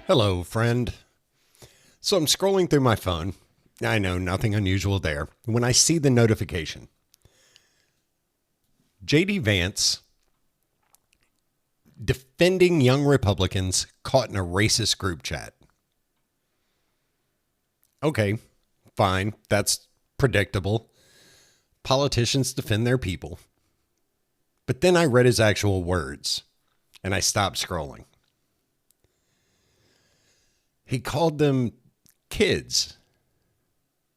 Hello, friend. So I'm scrolling through my phone. I know, nothing unusual there. When I see the notification, J.D. Vance defending young Republicans caught in a racist group chat. Okay, fine. That's predictable. Politicians defend their people. But then I read his actual words, and I stopped scrolling. He called them kids.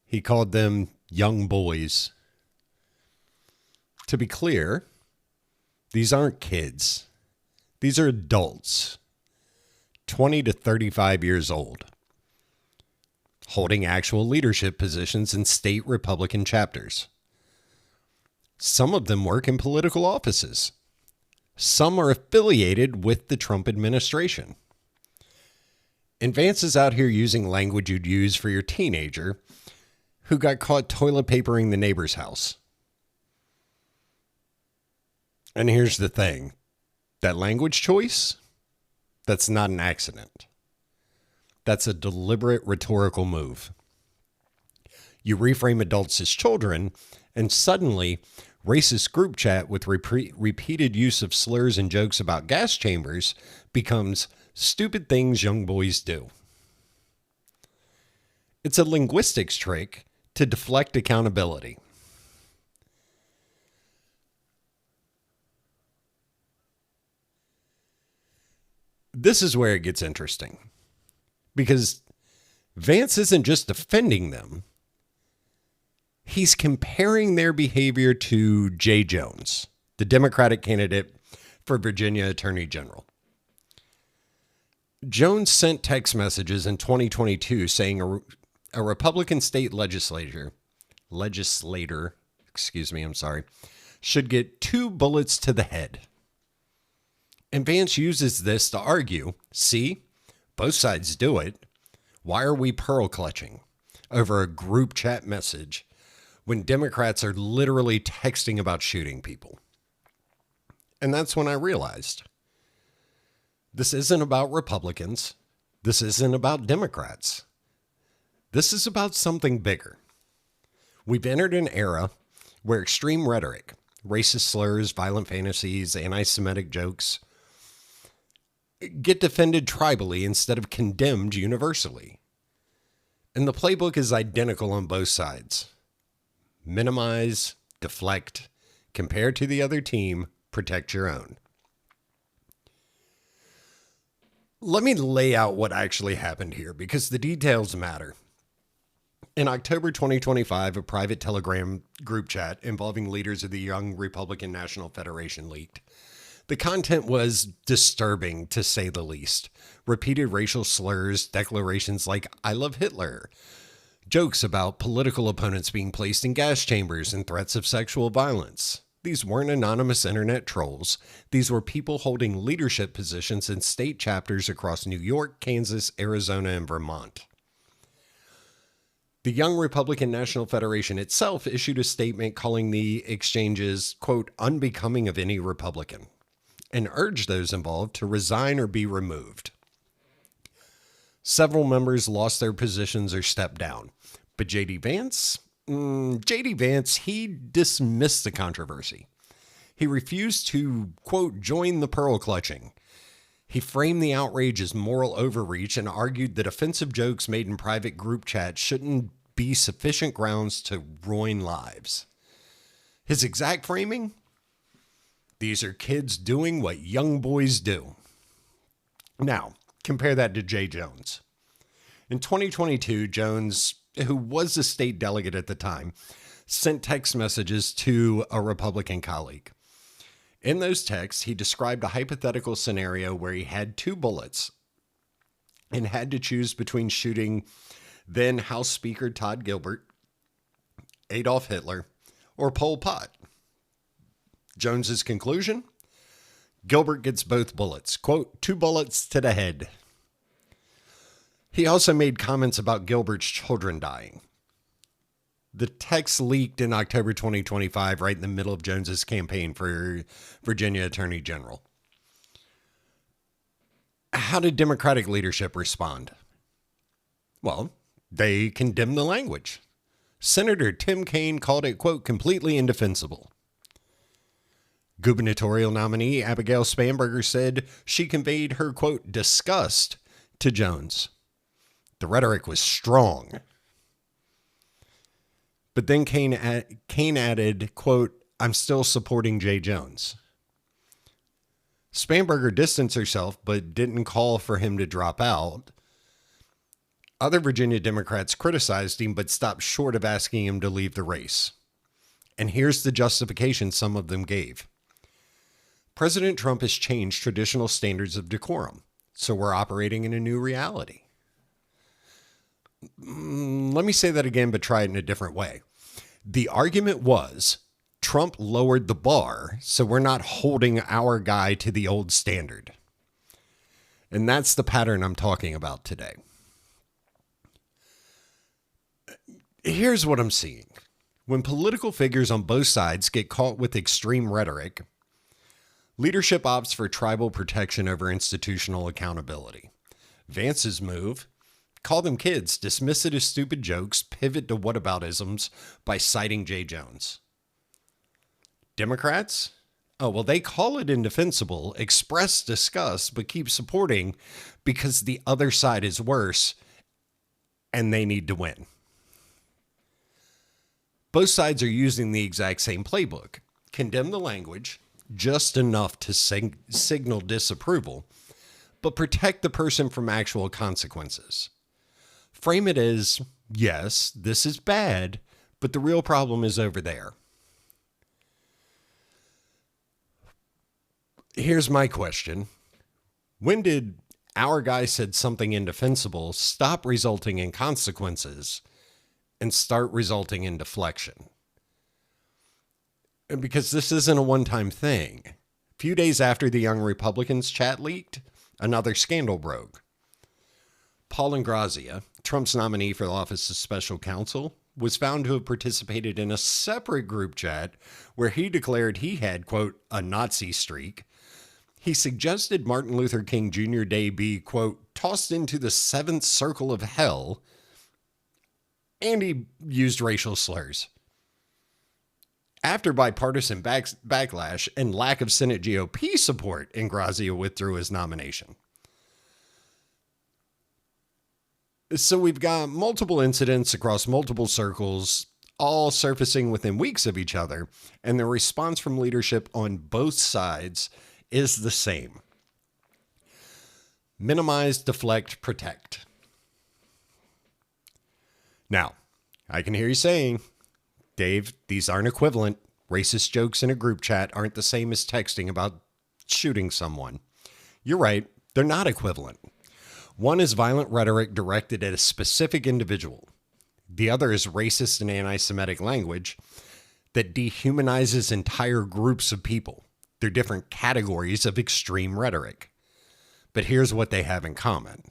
He called them young boys. To be clear, these aren't kids. These are adults, 20 to 35 years old, holding actual leadership positions in state Republican chapters. Some of them work in political offices. Some are affiliated with the Trump administration. And Vance is out here using language you'd use for your teenager who got caught toilet papering the neighbor's house. And here's the thing. That language choice, that's not an accident. That's a deliberate rhetorical move. You reframe adults as children, and suddenly, racist group chat with repeated use of slurs and jokes about gas chambers becomes stupid things young boys do. It's a linguistics trick to deflect accountability. This is where it gets interesting, because Vance isn't just defending them. He's comparing their behavior to Jay Jones, the Democratic candidate for Virginia Attorney General. Jones sent text messages in 2022 saying a Republican state legislator, should get 2 bullets to the head. And Vance uses this to argue, see, both sides do it. Why are we pearl clutching over a group chat message when Democrats are literally texting about shooting people? And that's when I realized this isn't about Republicans. This isn't about Democrats. This is about something bigger. We've entered an era where extreme rhetoric, racist slurs, violent fantasies, anti-Semitic jokes get defended tribally instead of condemned universally. And the playbook is identical on both sides. Minimize, deflect, compare to the other team, protect your own. Let me lay out what actually happened here because the details matter. In October 2025, a private Telegram group chat involving leaders of the Young Republican National Federation leaked. The content was disturbing, to say the least. Repeated racial slurs, declarations like, "I love Hitler," jokes about political opponents being placed in gas chambers, and threats of sexual violence. These weren't anonymous internet trolls. These were people holding leadership positions in state chapters across New York, Kansas, Arizona, and Vermont. The Young Republican National Federation itself issued a statement calling the exchanges, quote, unbecoming of any Republican, and urged those involved to resign or be removed. Several members lost their positions or stepped down. But J.D. Vance, he dismissed the controversy. He refused to, quote, join the pearl clutching. He framed the outrage as moral overreach and argued that offensive jokes made in private group chats shouldn't be sufficient grounds to ruin lives. His exact framing? These are kids doing what young boys do. Now, compare that to Jay Jones. In 2022, Jones, who was a state delegate at the time, sent text messages to a Republican colleague. In those texts, he described a hypothetical scenario where he had 2 bullets and had to choose between shooting then House Speaker Todd Gilbert, Adolf Hitler, or Pol Pot. Jones's conclusion? Gilbert gets both bullets. Quote, 2 bullets to the head. He also made comments about Gilbert's children dying. The text leaked in October 2025, right in the middle of Jones's campaign for Virginia Attorney General. How did Democratic leadership respond? Well, they condemned the language. Senator Tim Kaine called it, quote, completely indefensible. Gubernatorial nominee Abigail Spanberger said she conveyed her, quote, disgust to Jones. The rhetoric was strong. But then Kaine added, quote, I'm still supporting Jay Jones. Spanberger distanced herself, but didn't call for him to drop out. Other Virginia Democrats criticized him, but stopped short of asking him to leave the race. And here's the justification some of them gave. President Trump has changed traditional standards of decorum, so we're operating in a new reality. Let me say that again, but try it in a different way. The argument was Trump lowered the bar, so we're not holding our guy to the old standard. And that's the pattern I'm talking about today. Here's what I'm seeing. When political figures on both sides get caught with extreme rhetoric, leadership opts for tribal protection over institutional accountability. Vance's move: call them kids, dismiss it as stupid jokes, pivot to whataboutisms by citing Jay Jones. Democrats? Oh, well, they call it indefensible, express disgust, but keep supporting because the other side is worse and they need to win. Both sides are using the exact same playbook. Condemn the language, just enough to signal disapproval, but protect the person from actual consequences. Frame it as, yes, this is bad, but the real problem is over there. Here's my question. When did our guy said something indefensible stop resulting in consequences and start resulting in deflection? And because this isn't a one-time thing. A few days after the Young Republicans chat leaked, another scandal broke. Paul Ingrazia, Trump's nominee for the office of special counsel, was found to have participated in a separate group chat where he declared he had, quote, a Nazi streak. He suggested Martin Luther King Jr. Day be, quote, tossed into the seventh circle of hell, and he used racial slurs. After bipartisan backlash and lack of Senate GOP support, Ingrazia withdrew his nomination. So we've got multiple incidents across multiple circles, all surfacing within weeks of each other, and the response from leadership on both sides is the same. Minimize, deflect, protect. Now, I can hear you saying, Dave, these aren't equivalent. Racist jokes in a group chat aren't the same as texting about shooting someone. You're right, they're not equivalent. One is violent rhetoric directed at a specific individual. The other is racist and anti-Semitic language that dehumanizes entire groups of people. They're different categories of extreme rhetoric. But here's what they have in common.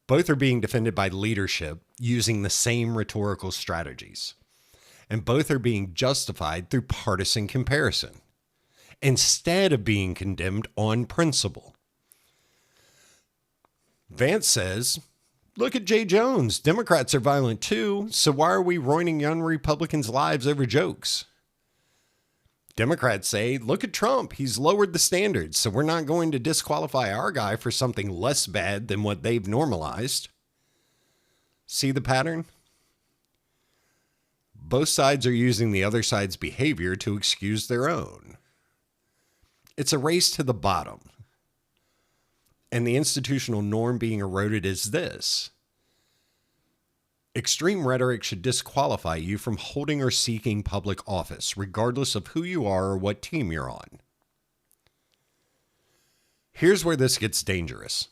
Both are being defended by leadership using the same rhetorical strategies. And both are being justified through partisan comparison, instead of being condemned on principle. Vance says, look at Jay Jones. Democrats are violent too, so why are we ruining young Republicans' lives over jokes? Democrats say, look at Trump. He's lowered the standards, so we're not going to disqualify our guy for something less bad than what they've normalized. See the pattern? Both sides are using the other side's behavior to excuse their own. It's a race to the bottom. And the institutional norm being eroded is this. Extreme rhetoric should disqualify you from holding or seeking public office, regardless of who you are or what team you're on. Here's where this gets dangerous.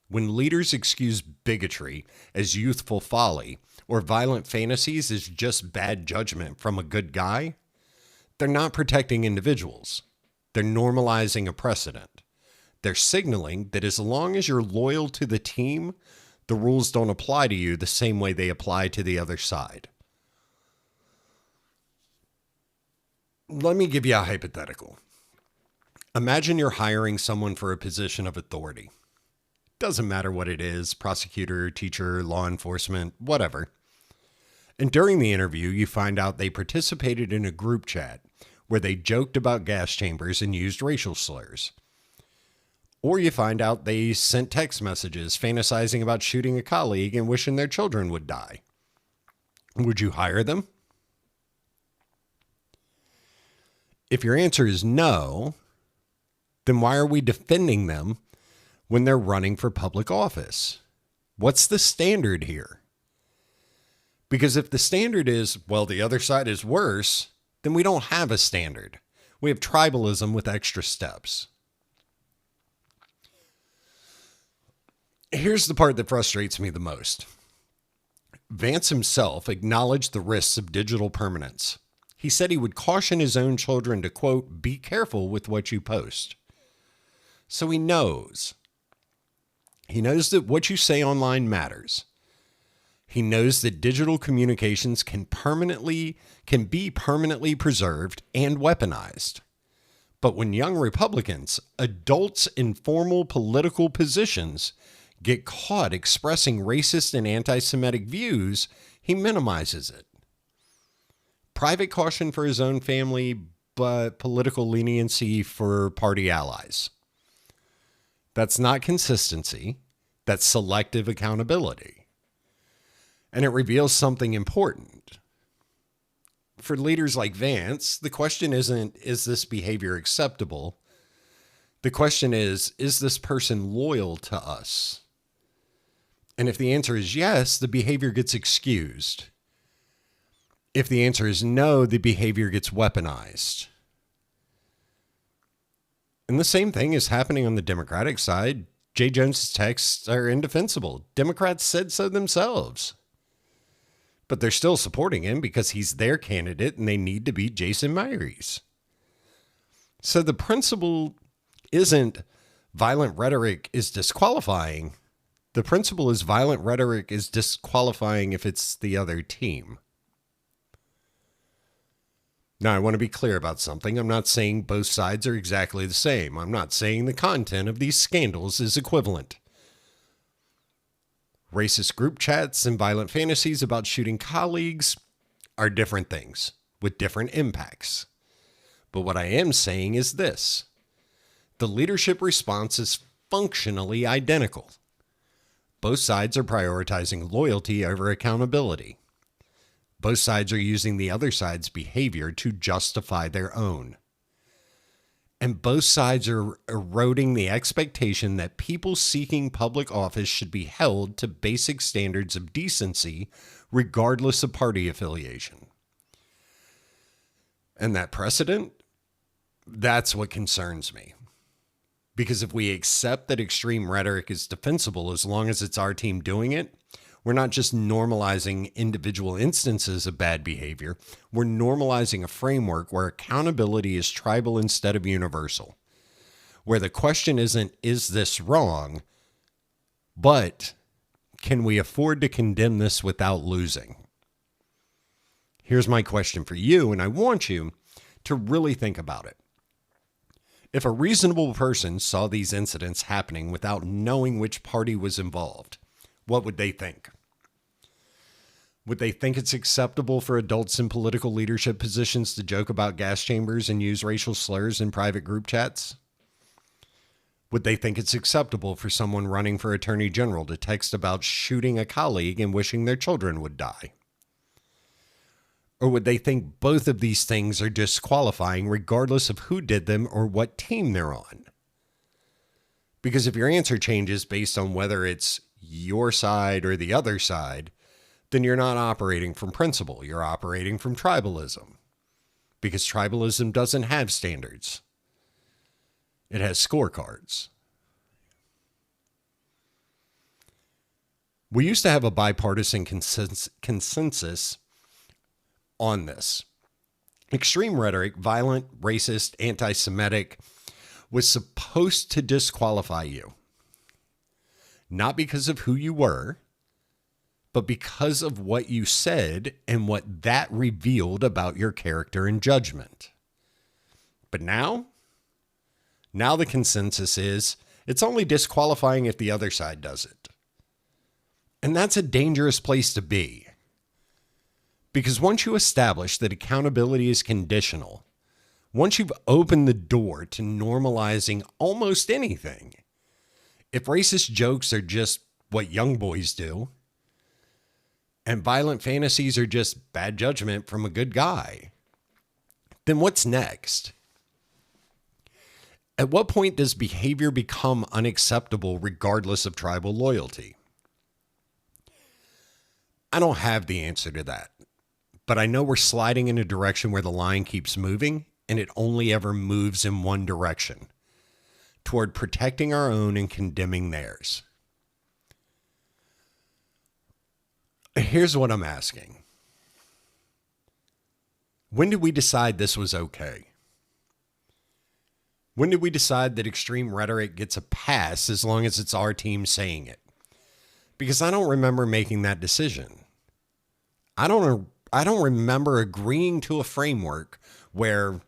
When leaders excuse bigotry as youthful folly or violent fantasies as just bad judgment from a good guy, they're not protecting individuals. They're normalizing a precedent. They're signaling that as long as you're loyal to the team, the rules don't apply to you the same way they apply to the other side. Let me give you a hypothetical. Imagine you're hiring someone for a position of authority. Doesn't matter what it is, prosecutor, teacher, law enforcement, whatever. And during the interview, you find out they participated in a group chat where they joked about gas chambers and used racial slurs. Or you find out they sent text messages fantasizing about shooting a colleague and wishing their children would die. Would you hire them? If your answer is no, then why are we defending them when they're running for public office? What's the standard here? Because if the standard is, well, the other side is worse, then we don't have a standard. We have tribalism with extra steps. Here's the part that frustrates me the most. Vance himself acknowledged the risks of digital permanence. He said he would caution his own children to, quote, be careful with what you post. So he knows. He knows that what you say online matters. He knows that digital communications can be permanently preserved and weaponized. But when young Republicans, adults in formal political positions, get caught expressing racist and anti-Semitic views, he minimizes it. Private caution for his own family, but political leniency for party allies. That's not consistency. That's selective accountability. And it reveals something important. For leaders like Vance, the question isn't, is this behavior acceptable? The question is this person loyal to us? And if the answer is yes, the behavior gets excused. If the answer is no, the behavior gets weaponized. And the same thing is happening on the Democratic side. Jay Jones's texts are indefensible. Democrats said so themselves. But they're still supporting him because he's their candidate and they need to beat Jason Myers. So the principle isn't violent rhetoric is disqualifying. The principle is violent rhetoric is disqualifying if it's the other team. Now, I want to be clear about something. I'm not saying both sides are exactly the same. I'm not saying the content of these scandals is equivalent. Racist group chats and violent fantasies about shooting colleagues are different things with different impacts. But what I am saying is this. The leadership response is functionally identical. Both sides are prioritizing loyalty over accountability. Both sides are using the other side's behavior to justify their own. And both sides are eroding the expectation that people seeking public office should be held to basic standards of decency, regardless of party affiliation. And that precedent, that's what concerns me. Because if we accept that extreme rhetoric is defensible as long as it's our team doing it, we're not just normalizing individual instances of bad behavior. We're normalizing a framework where accountability is tribal instead of universal. Where the question isn't, is this wrong? But can we afford to condemn this without losing? Here's my question for you, and I want you to really think about it. If a reasonable person saw these incidents happening without knowing which party was involved, what would they think? Would they think it's acceptable for adults in political leadership positions to joke about gas chambers and use racial slurs in private group chats? Would they think it's acceptable for someone running for attorney general to text about shooting a colleague and wishing their children would die? Or would they think both of these things are disqualifying regardless of who did them or what team they're on? Because if your answer changes based on whether it's your side or the other side, then you're not operating from principle. You're operating from tribalism. Because tribalism doesn't have standards. It has scorecards. We used to have a bipartisan consensus on this. Extreme rhetoric, violent, racist, anti-Semitic, was supposed to disqualify you. Not because of who you were, but because of what you said and what that revealed about your character and judgment. But now Now the consensus is it's only disqualifying if the other side does it. And that's a dangerous place to be. Because once you establish that accountability is conditional, once you've opened the door to normalizing almost anything, if racist jokes are just what young boys do, and violent fantasies are just bad judgment from a good guy, then what's next? At what point does behavior become unacceptable regardless of tribal loyalty? I don't have the answer to that, but I know we're sliding in a direction where the line keeps moving and it only ever moves in one direction, toward protecting our own and condemning theirs. Here's what I'm asking. When did we decide this was okay? When did we decide that extreme rhetoric gets a pass as long as it's our team saying it? Because I don't remember making that decision. I don't remember agreeing to a framework where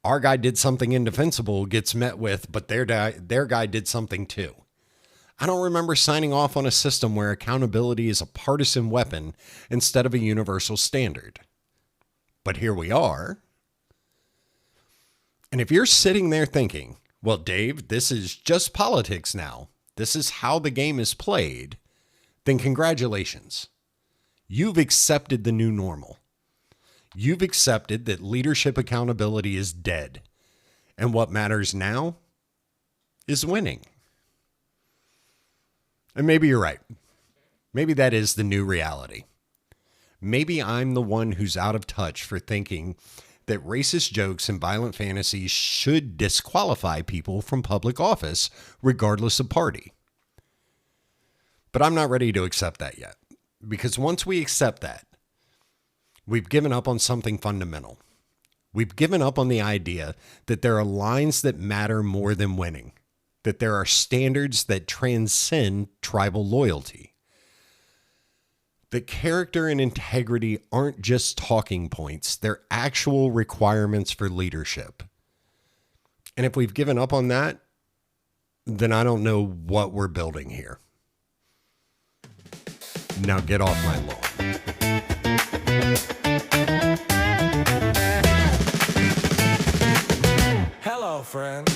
our guy did something indefensible gets met with, but their guy did something too. I don't remember signing off on a system where accountability is a partisan weapon instead of a universal standard. But here we are. And if you're sitting there thinking, well, Dave, this is just politics now, this is how the game is played, then congratulations. You've accepted the new normal. You've accepted that leadership accountability is dead. And what matters now is winning. And maybe you're right. Maybe that is the new reality. Maybe I'm the one who's out of touch for thinking that racist jokes and violent fantasies should disqualify people from public office, regardless of party. But I'm not ready to accept that yet, because once we accept that, we've given up on something fundamental. We've given up on the idea that there are lines that matter more than winning, that there are standards that transcend tribal loyalty. That character and integrity aren't just talking points, they're actual requirements for leadership. And if we've given up on that, then I don't know what we're building here. Now get off my lawn. Hello, friend.